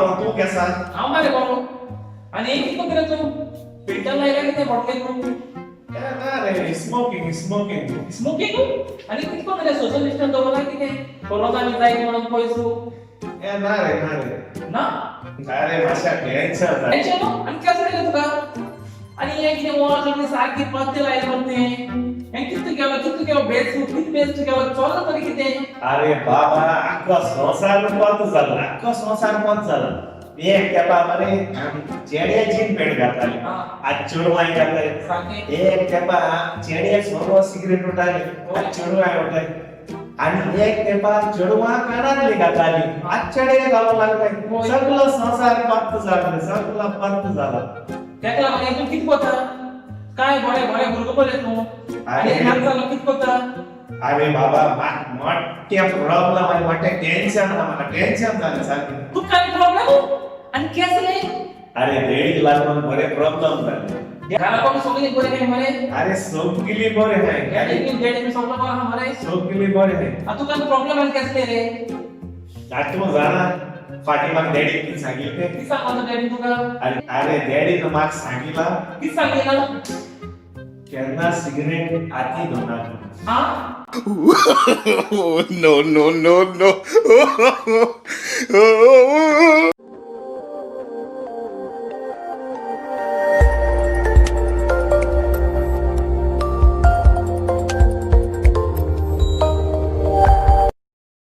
बाबा तू कैसा हांव बरें गो आनी कितें करता तूं फिल्टर लायल्या कितें बॉटलेक तूं ना रे स्मोकिंग स्मोकिंग स्मोकिंग आनी कितें करता सोशल डिस्टन्स दवरला कितें कोरोना बी जाय म्हणून पयसू ना रे ना अरे मातशा टेन्शन टेन्शन नो आनी केस केलें तुका आनी हें कितें वॉच आनी सारकी पत्ते लायले मरे हें कितें केलो बेस केलो चलना तरी कितें अरे बाबा आख्खो संसार बंद जाला एक तेपा मरे चेडे जीन पेट घातली आज चेडवाय घातली एक तेपा चेडे सोरो सिगरेट उठाली आज चेडवाय उठाली आणि एक तेपा चेडवा कानातली घातली आज चेडे घालू लागले सगळं संसार बंद झाला तेका लागून तूं कितें कोता काय बरे भुरगो पळय तूं आनी हात जालो कितें कोता अरे बाबा मोठ्या प्रॉब्लेम आणि मोठ्या टेन्शन झालं सारखं तू काय प्रॉब्लेम आनी केस रे अरे देडी लागून बरे प्रॉब्लेम झाले घरा कोण सगळी बरे काय मरे अरे सगळी बरे आहे डेडी सगळं बरं हा मरे सगळी बरे आहे आ तुका प्रॉब्लेम आनी केस रे तू जाणा फाटीमाग डॅडी किती सांगितले किती सांगतो डेडी तुका अरे डॅडीनं माग सांगितला किती सांगितलं केन्ना सिगरेट आती घेवनाका हा Oh, no, no, no, no.